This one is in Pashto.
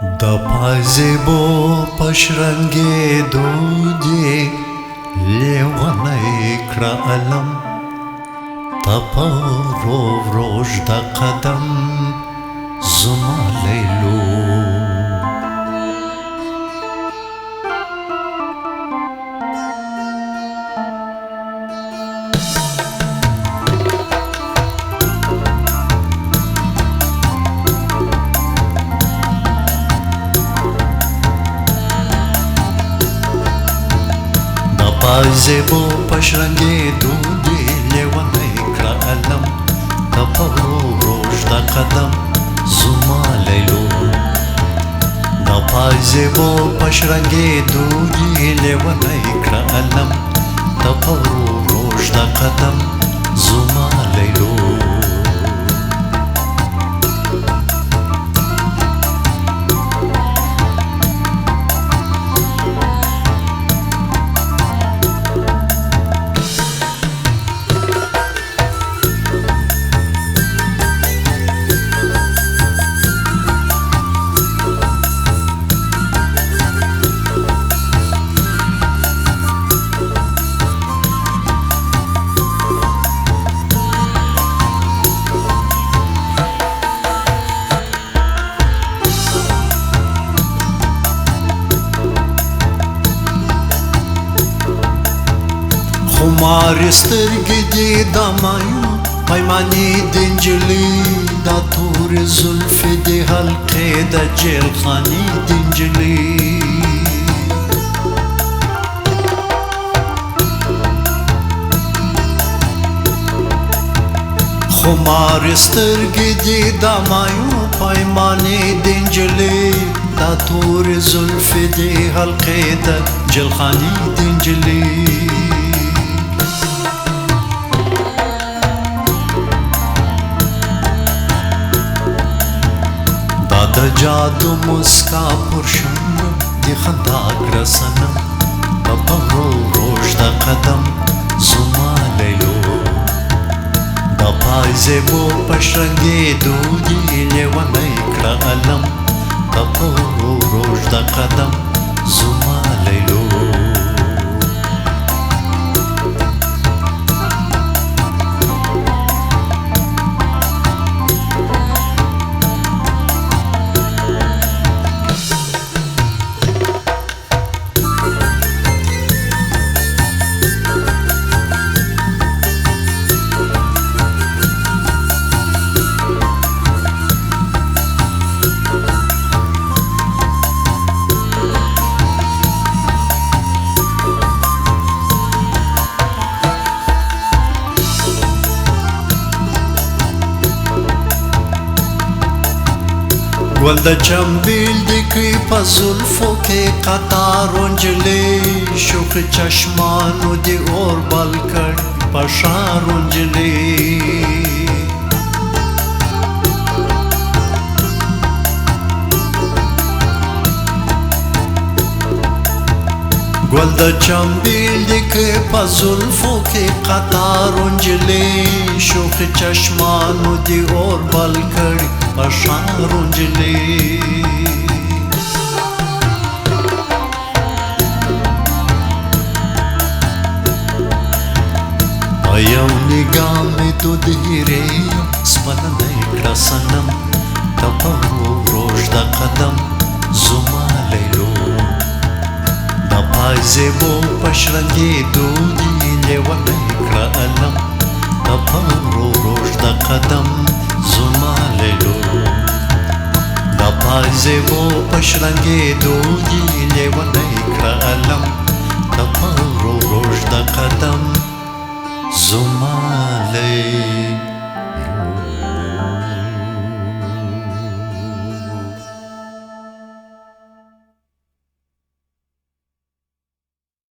د پایزیبو پشرنګېدو دې لیونی کړه علم ته په ورو ورو ژده قدم زما لیلو پایزیبو پشرنګېدو دې لیونی کړه علم ته په ورو ورو ژده قدم زما لیلو د پایزیبو پشرنګېدو دې لیونی کړه علم ته په ورو ورو ژده قدم زما لیلو خمارې سترګې دې د مایو پیمانې د نجلۍ دا تورې زلفې دې حلقې د جیلخانې د نجلۍ خمارې سترګې دې د مایو پیمانې د نجلۍ دا تورې زلفې دې حلقې د جیلخانې د نجلۍ د جادو مسکا پر شونډو د خندا کړه صنم ته په ورو ورو ژده قدم زما لیلو د پایزیبو پشرنګېدو دې لیونی کړه علم ته په ورو ورو ژده قدم زما لیلو ګل د چمبیل د کې په زلفو کې قطارو نجلۍ شوق چشمانو دې اور بل کړ په ښارو نجلۍ ګل د چمبیل د کې په زلفو کې قطارو نجلۍ شوق چشمانو دې اور بل کړ په ښارو نجلۍ په یو نګاه مې دود هېرې سپلنی کړه صنم ته په ورو ورو ژده قدم زما لیلو د پایزیبو پشرنګېدو دې لیونی کړه علم ته په ورو ورو ژده قدم زما لیلو د پایزیبو پشرنګېدو دې لیونی کړه علم ته په ورو ورو ژده قدم زما لیلو